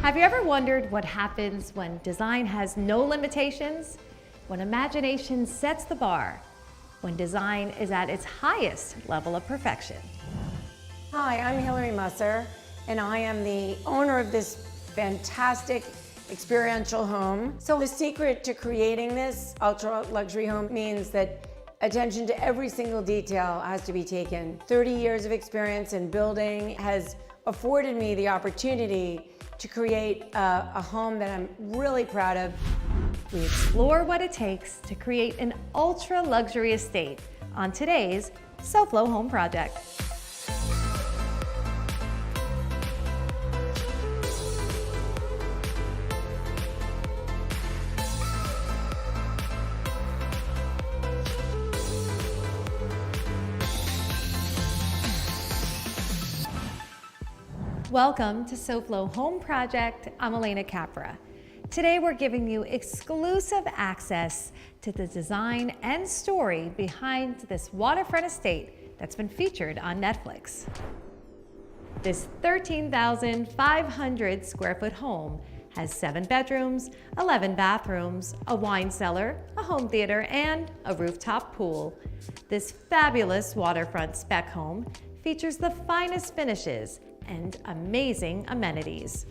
Have you ever wondered what happens when design has no limitations? When imagination sets the bar? When design is at its highest level of perfection? Hi, I'm Hilary Musser, and I am the owner of this fantastic experiential home. So the secret to creating this ultra luxury home means that attention to every single detail has to be taken. 30 years of experience in building has afforded me the opportunity to create a home that I'm really proud of. We explore what it takes to create an ultra luxury estate on today's SoFlo Home Project. Welcome to SoFlo Home Project. I'm Alena Capra. Today we're giving you exclusive access to the design and story behind this waterfront estate that's been featured on Netflix. This 13,500 square foot home has 7 bedrooms, 11 bathrooms, a wine cellar, a home theater, and a rooftop pool. This fabulous waterfront spec home features the finest finishes and amazing amenities.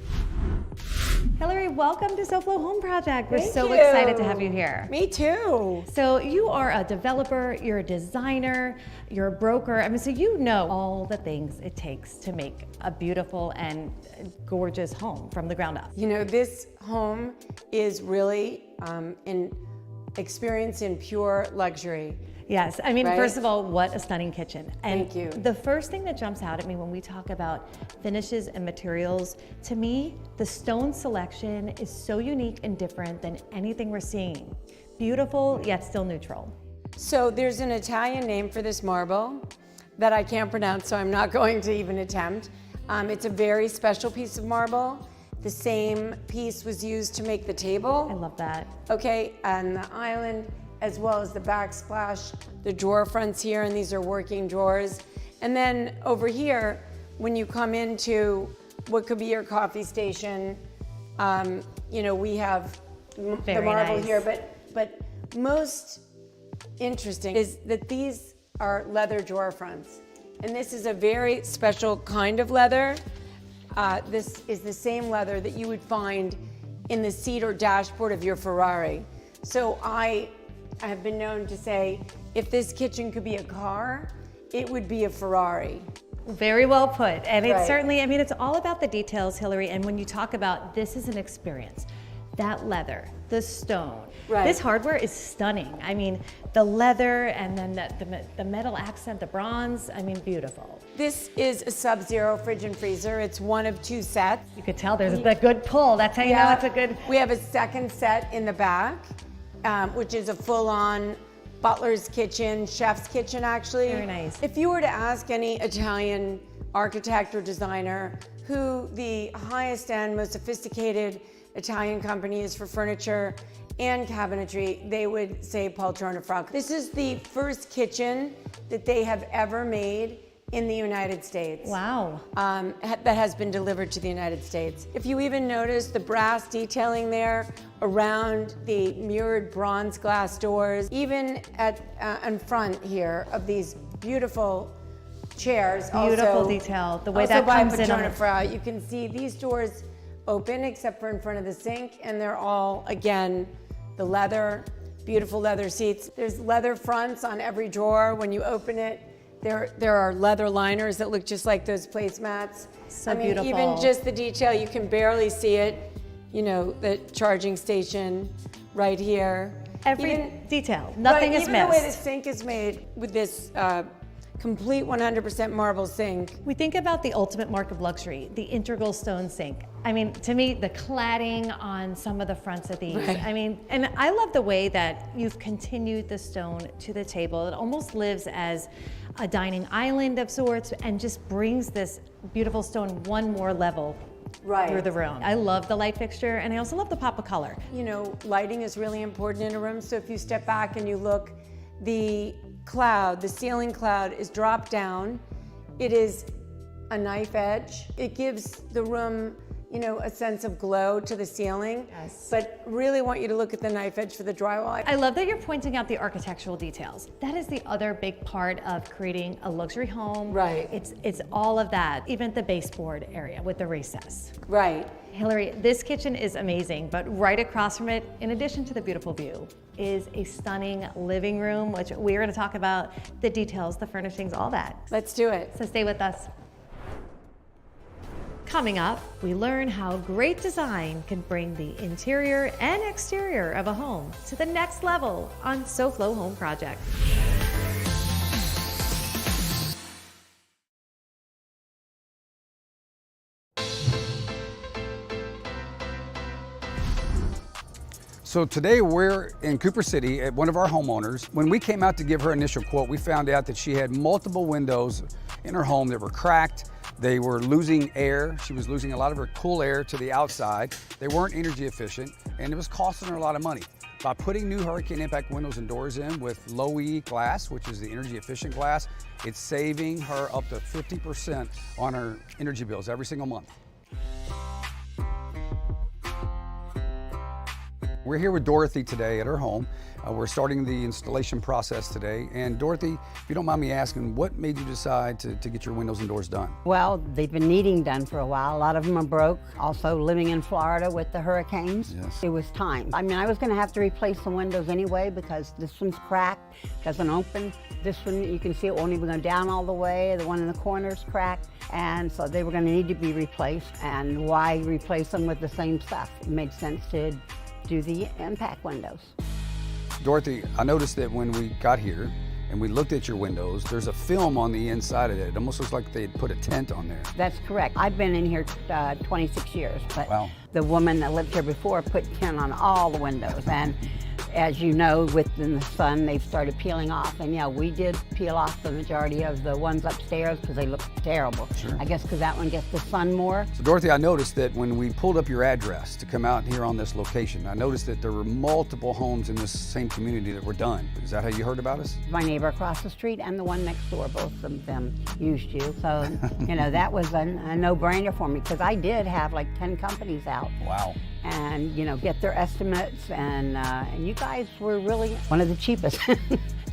Hilary, welcome to SoFlo Home Project. We're so excited to have you here. Me too. So you are a developer, you're a designer, you're a broker. I mean, so you know all the things it takes to make a beautiful and gorgeous home from the ground up. You know, this home is really an experience in pure luxury. Yes, I mean, Right? First of all, what a stunning kitchen. And Thank you. The first thing that jumps out at me when we talk about finishes and materials, to me, the stone selection is so unique and different than anything we're seeing. Beautiful, yet still neutral. So there's an Italian name for this marble that I can't pronounce, so I'm not going to even attempt. It's a very special piece of marble. The same piece was used to make the table. I love that. Okay, and the island, as well as the backsplash, the drawer fronts here, and these are working drawers. And then over here, when you come into what could be your coffee station, you know, we have the marble nice. here, but most interesting is that these are leather drawer fronts. And this is a very special kind of leather. This is the same leather that you would find in the seat or dashboard of your Ferrari. So I have been known to say, if this kitchen could be a car, it would be a Ferrari. Very well put. And it's Right. certainly, I mean, it's all about the details, Hilary. And when you talk about this is an experience, that leather, the stone, Right. this hardware is stunning. I mean, the leather and then the metal accent, the bronze, I mean, beautiful. This is a Sub-Zero fridge and freezer. It's one of 2 sets. You could tell there's a good pull. That's how you know it's a good. We have a second set in the back, which is a full-on butler's kitchen, chef's kitchen, actually. Very nice. If you were to ask any Italian architect or designer who the highest end, most sophisticated Italian company is for furniture and cabinetry, they would say Poltrona Franco. This is the first kitchen that they have ever made in the United States. Wow. That has been delivered to the United States. If you even notice the brass detailing there around the mirrored bronze glass doors, even in front here of these beautiful chairs. Beautiful detail. The way also that by comes in on Poltrona it. Franco, you can see these doors open except for in front of the sink, and they're all, again, the leather, beautiful leather seats. There's leather fronts on every drawer. When you open it, there are leather liners that look just like those placemats. So beautiful. Even just the detail, you can barely see it. You know, the charging station right here. Every detail, nothing is even the way the missed. sink is made with this complete 100% marble sink. We think about the ultimate mark of luxury, the integral stone sink. I mean, to me, the cladding on some of the fronts of these. Right. I mean, and I love the way that you've continued the stone to the table. It almost lives as a dining island of sorts and just brings this beautiful stone one more level through the room. I love the light fixture, and I also love the pop of color. You know, lighting is really important in a room, so if you step back and you look, the cloud, the ceiling cloud is dropped down. It is a knife edge. It gives the room, you know, a sense of glow to the ceiling. Yes. But really want you to look at the knife edge for the drywall. I love that you're pointing out the architectural details. That is the other big part of creating a luxury home. Right. It's all of that, even at the baseboard area with the recess. Right. Hillary, this kitchen is amazing, but right across from it, in addition to the beautiful view, is a stunning living room, which we're going to talk about the details, the furnishings, all that. Let's do it. So stay with us. Coming up, we learn how great design can bring the interior and exterior of a home to the next level on SoFlo Home Project. So today we're in Cooper City at one of our homeowners. When we came out to give her initial quote, we found out that she had multiple windows in her home that were cracked. They were losing air. She was losing a lot of her cool air to the outside. They weren't energy efficient, and it was costing her a lot of money. By putting new hurricane impact windows and doors in with low E glass, which is the energy efficient glass, it's saving her up to 50% on her energy bills every single month. We're here with Dorothy today at her home. We're starting the installation process today. And Dorothy, if you don't mind me asking, what made you decide to get your windows and doors done? Well, they've been needing done for a while. A lot of them are broke. Also living in Florida with the hurricanes, Yes. It was time. I mean, I was gonna have to replace the windows anyway because this one's cracked, doesn't open. This one, you can see it won't even go down all the way. The one in the corner's cracked. And so they were gonna need to be replaced. And why replace them with the same stuff? It made sense to do the impact windows. Dorothy, I noticed that when we got here and we looked at your windows, there's a film on the inside of it. It almost looks like they'd put a tent on there. That's correct. I've been in here 26 years, but Wow. The woman that lived here before put tin on all the windows. And as you know, within the sun, they've started peeling off. And yeah, we did peel off the majority of the ones upstairs because they look terrible. Sure. I guess because that one gets the sun more. So Dorothy, I noticed that when we pulled up your address to come out here on this location, I noticed that there were multiple homes in this same community that were done. Is that how you heard about us? My neighbor across the street and the one next door, both of them used you. So, you know, that was a no-brainer for me because I did have like 10 companies out. Wow. And you know, get their estimates, and you guys were really one of the cheapest.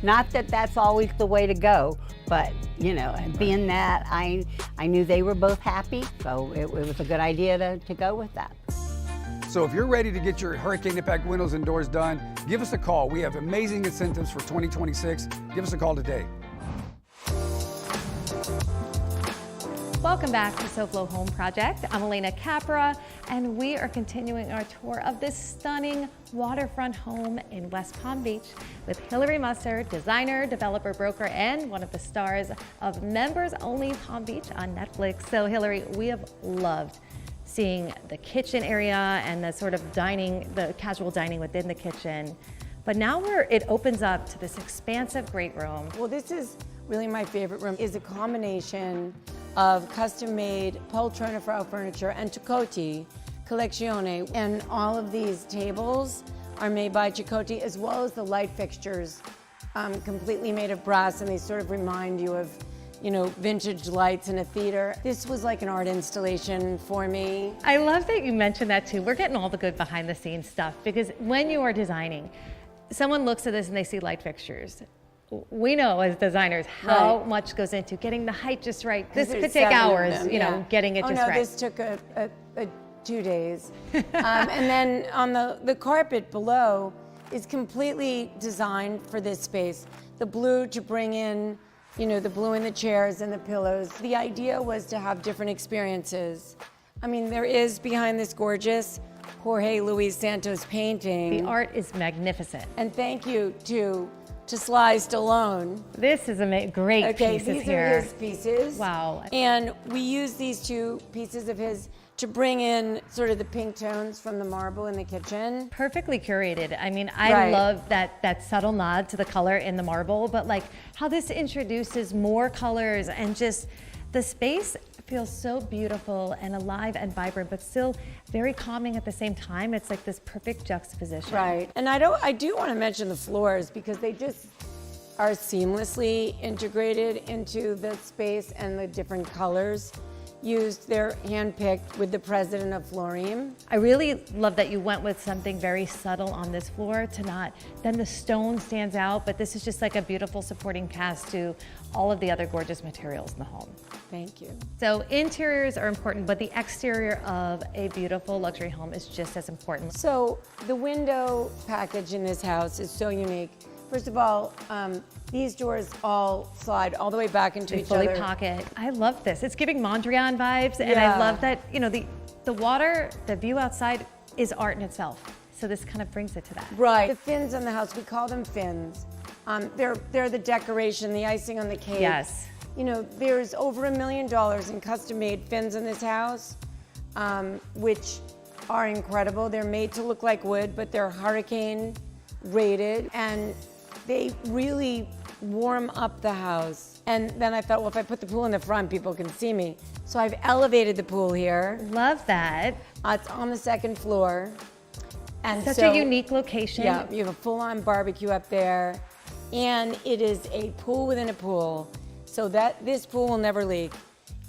Not that that's always the way to go, but you know, being that I knew they were both happy, so it was a good idea to go with that. So if you're ready to get your hurricane impact windows and doors done, give us a call. We have amazing incentives for 2026. Give us a call today. Welcome back to SoFlo Home Project. I'm Alena Capra, and we are continuing our tour of this stunning waterfront home in West Palm Beach with Hillary Musser, designer, developer, broker, and one of the stars of Members Only Palm Beach on Netflix. So Hillary, we have loved seeing the kitchen area and the sort of dining, the casual dining within the kitchen. But now it opens up to this expansive great room. Well, this is really my favorite room. Is a combination of custom-made poltrona Frau furniture and Chicote Collezione. And all of these tables are made by Chicote, as well as the light fixtures, completely made of brass, and they sort of remind you of, you know, vintage lights in a theater. This was like an art installation for me. I love that you mentioned that too. We're getting all the good behind the scenes stuff because when you are designing, someone looks at this and they see light fixtures. We know as designers how much goes into getting the height just right. This could take hours, you know, getting it just right. This took a 2 days. And then on the carpet below is completely designed for this space. The blue to bring in, you know, the blue in the chairs and the pillows. The idea was to have different experiences. I mean, there is behind this gorgeous Jorge Luis Santos painting. The art is magnificent. And thank you to Sly Stallone. This is great pieces these here. are his pieces. Wow. And we use these 2 pieces of his to bring in sort of the pink tones from the marble in the kitchen. Perfectly curated. I mean, I love that subtle nod to the color in the marble, but like how this introduces more colors and just the space feels so beautiful and alive and vibrant, but still very calming at the same time. It's like this perfect juxtaposition. Right. And I do want to mention the floors because they just are seamlessly integrated into the space and the different colors. used, they're handpicked with the president of Florine. I really love that you went with something very subtle on this floor to not, then the stone stands out, but this is just like a beautiful supporting cast to all of the other gorgeous materials in the home. Thank you. So interiors are important, but the exterior of a beautiful luxury home is just as important. So the window package in this house is so unique. First of all, these doors all slide all the way back into They each fully other. pocket. I love this. It's giving Mondrian vibes, and Yeah. I love that, you know, the water, the view outside is art in itself. So this kind of brings it to that. Right. The fins on the house, we call them fins. They're the decoration, the icing on the cake. Yes. You know, there's over $1 million in custom-made fins in this house, which are incredible. They're made to look like wood, but they're hurricane rated, and they really warm up the house. And then I thought, well, if I put the pool in the front, people can see me. So I've elevated the pool here. Love that. It's on the second floor. And Such so, a unique location. Yeah, you have a full-on barbecue up there, and it is a pool within a pool, so that this pool will never leak.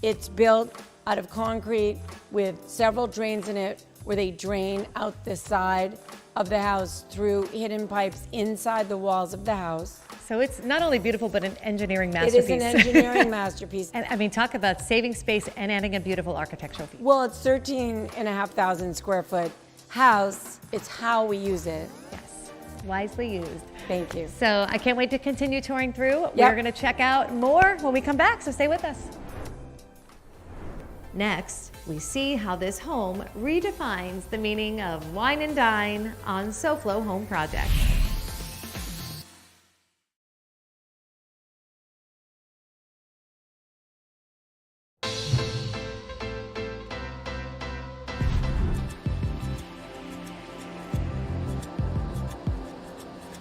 It's built out of concrete with several drains in it where they drain out the side of the house through hidden pipes inside the walls of the house. So it's not only beautiful, but an engineering It masterpiece. is an engineering masterpiece. And I mean, talk about saving space and adding a beautiful architectural feature. Well, it's 13,500 square foot house. It's how we use it. Yes, wisely used. Thank you. So I can't wait to continue touring through. We're going to check out more when we come back, so stay with us. Next, we see how this home redefines the meaning of wine and dine on SoFlo Home Project.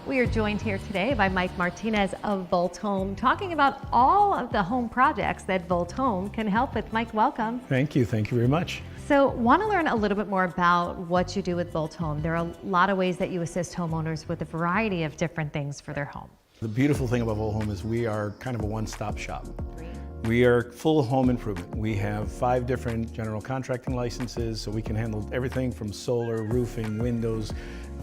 We are joined here today by Mike Martinez of Volt Home, talking about all of the home projects that Volt Home can help with. Mike, welcome. Thank you very much. So, want to learn a little bit more about what you do with Volt Home. There are a lot of ways that you assist homeowners with a variety of different things for their home. The beautiful thing about Volt Home is we are kind of a one-stop shop. We are full home improvement. We have 5 different general contracting licenses, so we can handle everything from solar, roofing, windows,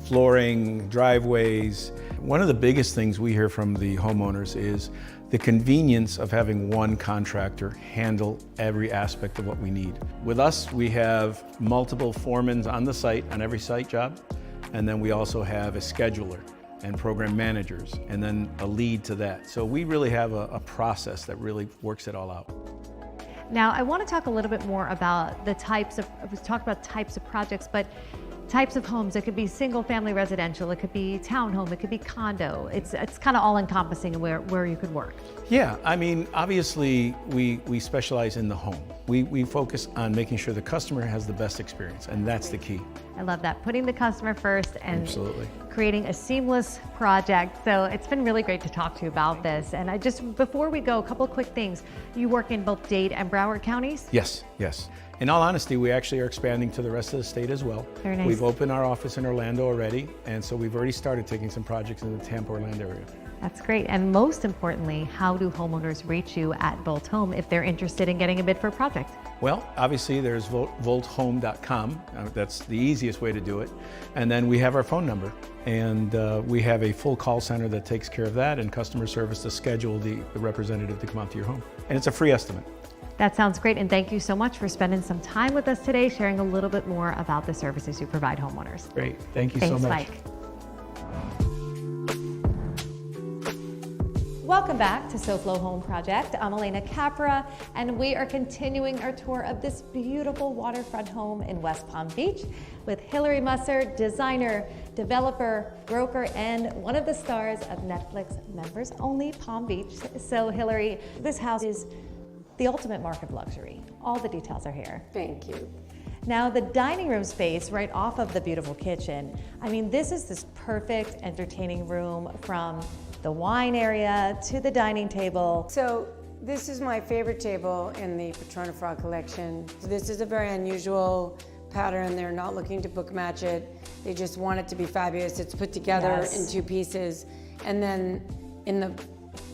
flooring, driveways. One of the biggest things we hear from the homeowners is the convenience of having one contractor handle every aspect of what we need. With us, we have multiple foremen on the site, on every site job, and then we also have a scheduler and program managers, and then a lead to that. So we really have a process that really works it all out. Now, I want to talk a little bit more about the types of, we talked about types of projects, but types of homes. It could be single family residential, it could be townhome, it could be condo. It's kind of all encompassing where you could work. Yeah, I mean, obviously we specialize in the home. We focus on making sure the customer has the best experience, and that's the key. I love that, putting the customer first and Absolutely. creating a seamless project. So it's been really great to talk to you about this. And I just, before we go, a couple of quick things. You work in both Dade and Broward counties? Yes, yes. In all honesty, we actually are expanding to the rest of the state as well. Very nice. We've opened our office in Orlando already, and so we've already started taking some projects in the Tampa, Orlando area. That's great. And most importantly, how do homeowners reach you at Volt Home if they're interested in getting a bid for a project? Well, obviously there's volthome.com. That's the easiest way to do it. And then we have our phone number, and we have a full call center that takes care of that, and customer service to schedule the representative to come out to your home. And it's a free estimate. That sounds great, and thank you so much for spending some time with us today, sharing a little bit more about the services you provide homeowners. Great, thank you Thanks, so much. Mike. Welcome back to SoFlo Home Project. I'm Alena Capra, and we are continuing our tour of this beautiful waterfront home in West Palm Beach with Hillary Musser, designer, developer, broker, and one of the stars of Netflix Members Only Palm Beach. So Hillary, this house is the ultimate mark of luxury. All the details are here. Thank you. Now, the dining room space right off of the beautiful kitchen, I mean, this is this perfect entertaining room from the wine area to the dining table. So this is my favorite table in the Patrona Frog collection. This is a very unusual pattern. They're not looking to book match it. They just want it to be fabulous. It's put together in 2 pieces. And then in the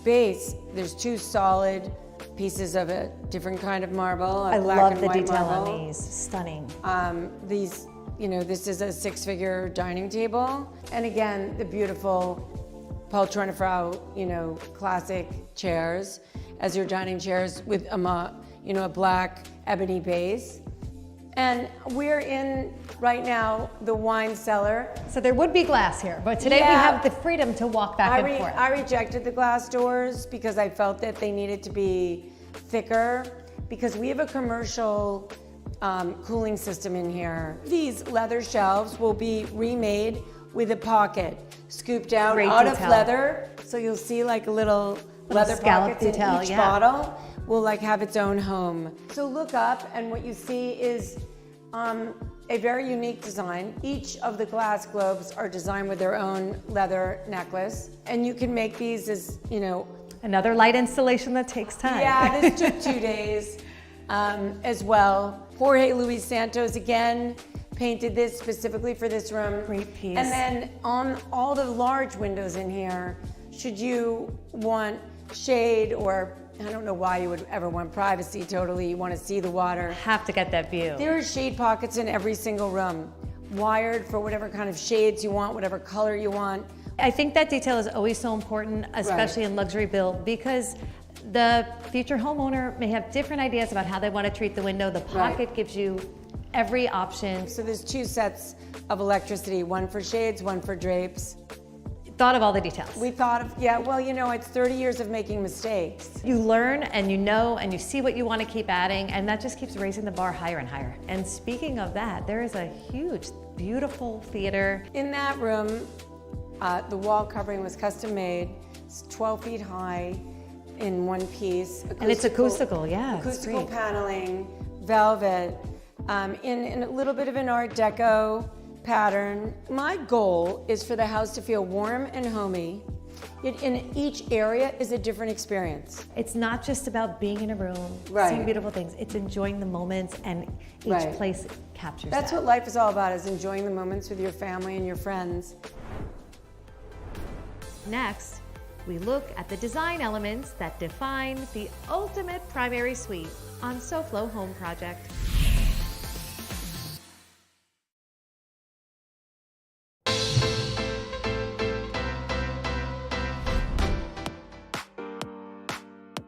base, there's 2 solid pieces of a different kind of marble. I black love and the white detail marble. on these. Stunning. These, this is a 6-figure dining table. And again, the beautiful Paul-Trönefrau, classic chairs as your dining chairs with a black ebony base. And we're in, right now, the wine cellar. So there would be glass here, but today we Yeah. have the freedom to walk back and forth. I rejected the glass doors because I felt that they needed to be thicker because we have a commercial cooling system in here. These leather shelves will be remade with a pocket scooped out Great out detail. of leather. So you'll see like a little leather scallop pockets detail, in each yeah. bottle will like have its own home. So look up and what you see is a very unique design. Each of the glass globes are designed with their own leather necklace. And you can make these as, Another light installation that takes time. yeah, this took 2 days as well. Jorge Luis Santos again painted this specifically for this room. Great piece. And then on all the large windows in here, should you want shade or I don't know why you would ever want privacy totally, you want to see the water. Have to get that view. There are shade pockets in every single room, wired for whatever kind of shades you want, whatever color you want. I think that detail is always so important, especially in luxury build, because the future homeowner may have different ideas about how they want to treat the window. The pocket gives you every option. So there's 2 sets of electricity, one for shades, one for drapes. Thought of all the details. We thought of, it's 30 years of making mistakes. You learn and you know and you see what you want to keep adding, and that just keeps raising the bar higher and higher. And speaking of that, there is a huge, beautiful theater. In that room, the wall covering was custom made. It's 12 feet high in one piece. And it's acoustical, yeah. it's Acoustical great. paneling, velvet, in a little bit of an Art Deco pattern. My goal is for the house to feel warm and homey, yet in each area is a different experience. It's not just about being in a room, seeing beautiful things. It's enjoying the moments, and each place captures That's that. what life is all about, is enjoying the moments with your family and your friends. Next, we look at the design elements that define the ultimate primary suite on SoFlo Home Project.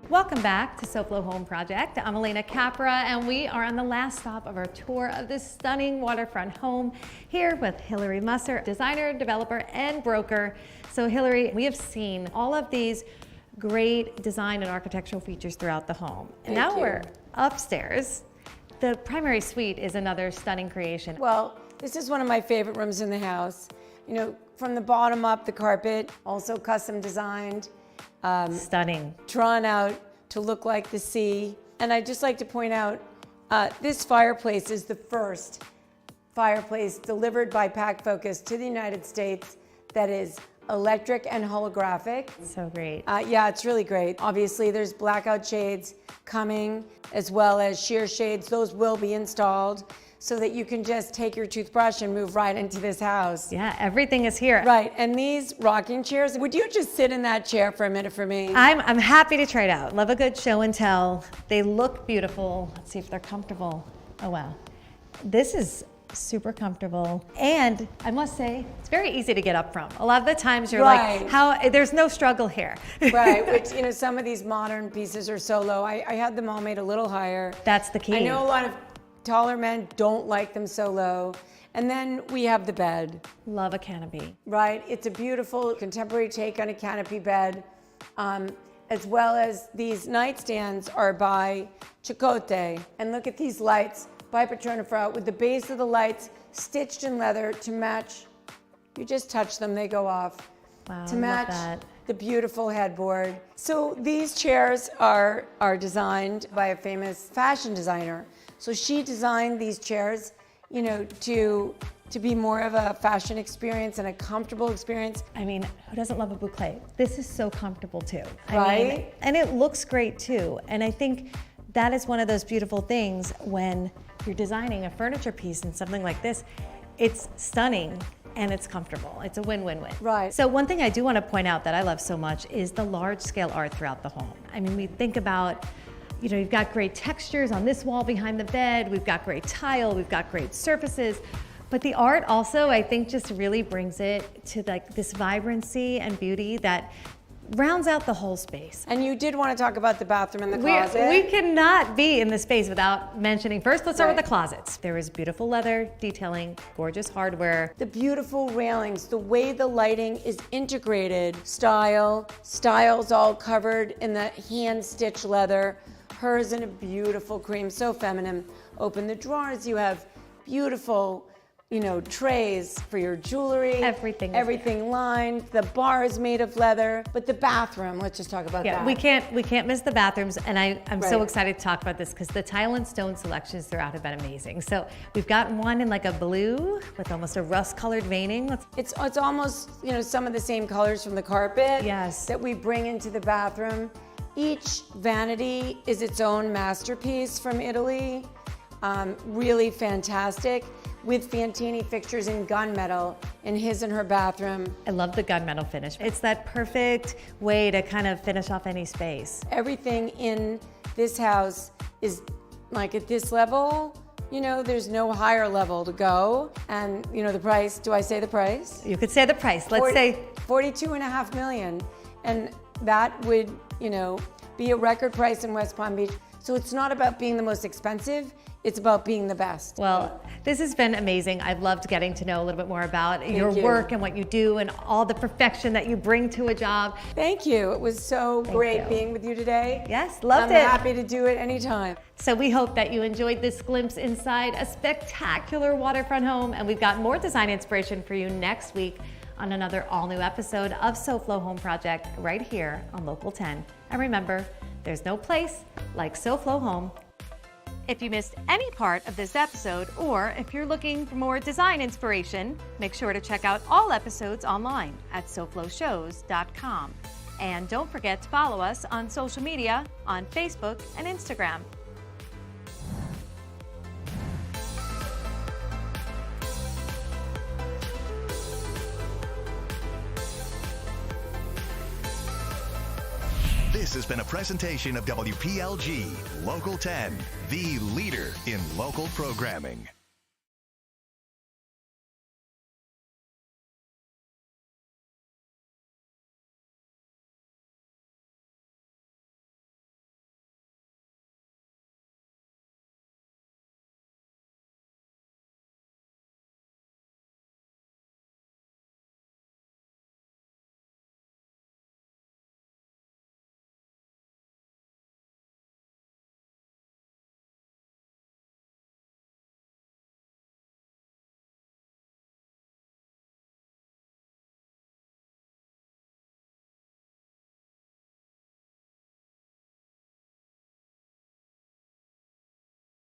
Welcome back to SoFlo Home Project. I'm Alena Capra, and we are on the last stop of our tour of this stunning waterfront home here with Hilary Musser, designer, developer, and broker. So Hilary, we have seen all of these great design and architectural features throughout the home. And now we're upstairs. The primary suite is another stunning creation. Well, this is one of my favorite rooms in the house. From the bottom up, the carpet, also custom designed. Stunning. Drawn out to look like the sea. And I'd just like to point out, this fireplace is the first fireplace delivered by Pack Focus to the United States that is electric and holographic. So great. Yeah, it's really great. Obviously, there's blackout shades coming, as well as sheer shades. Those will be installed so that you can just take your toothbrush and move right into this house. Yeah, everything is here. Right, and these rocking chairs, would you just sit in that chair for a minute for me? I'm happy to try it out. Love a good show and tell. They look beautiful. Let's see if they're comfortable. Oh wow. This is super comfortable. And I must say, it's very easy to get up from. A lot of the times you're like, there's no struggle here. Right, which, some of these modern pieces are so low. I had them all made a little higher. That's the key. I know a lot of taller men don't like them so low. And then we have the bed. Love a canopy. Right, it's a beautiful contemporary take on a canopy bed, as well as these nightstands are by Chicote. And look at these lights by Patrona with the base of the lights stitched in leather to match. You just touch them, they go off. Wow, to I love match that. the beautiful headboard. So these chairs are designed by a famous fashion designer. So she designed these chairs, to be more of a fashion experience and a comfortable experience. I mean, who doesn't love a boucle? This is so comfortable too. Right? And it looks great too. And I think that is one of those beautiful things when you're designing a furniture piece and something like this. It's stunning and it's comfortable. It's a win-win-win. Right. So one thing I do want to point out that I love so much is the large scale art throughout the home. I mean, we think about You know, you've got great textures on this wall behind the bed. We've got great tile. We've got great surfaces. But the art also, I think, just really brings it to like this vibrancy and beauty that rounds out the whole space. And you did want to talk about the bathroom and the closet. We cannot be in the space without mentioning, first let's start with the closets. There is beautiful leather detailing, gorgeous hardware. The beautiful railings, the way the lighting is integrated, styles all covered in the hand-stitched leather, hers in a beautiful cream, so feminine. Open the drawers, you have beautiful, you know, trays for your jewelry. Everything lined. The bar is made of leather. But the bathroom, let's just talk about that. We can't miss the bathrooms, and I'm so excited to talk about this because the tile and stone selections throughout have been amazing. So we've got one in like a blue with almost a rust-colored veining. It's almost, you know, some of the same colors from the carpet that we bring into the bathroom. Each vanity is its own masterpiece from Italy. Really fantastic. With Fantini fixtures in gunmetal in his and her bathroom. I love the gunmetal finish. It's that perfect way to kind of finish off any space. Everything in this house is like at this level, you know, there's no higher level to go. And you know, the price, do I say the price? You could say the price, let's say. $42.5 million. And that would, you know, be a record price in West Palm Beach. So it's not about being the most expensive, it's about being the best. Well, this has been amazing. I've loved getting to know a little bit more about your work and what you do and all the perfection that you bring to a job. Thank you. It was so great being with you today. Yes, loved it. I'm happy to do it anytime. So we hope that you enjoyed this glimpse inside a spectacular waterfront home, and we've got more design inspiration for you next week on another all-new episode of SoFlo Home Project right here on Local 10. And remember, there's no place like SoFlo Home. If you missed any part of this episode, or if you're looking for more design inspiration, make sure to check out all episodes online at SoFloShows.com. And don't forget to follow us on social media on Facebook and Instagram. This has been a presentation of WPLG Local 10, the leader in local programming.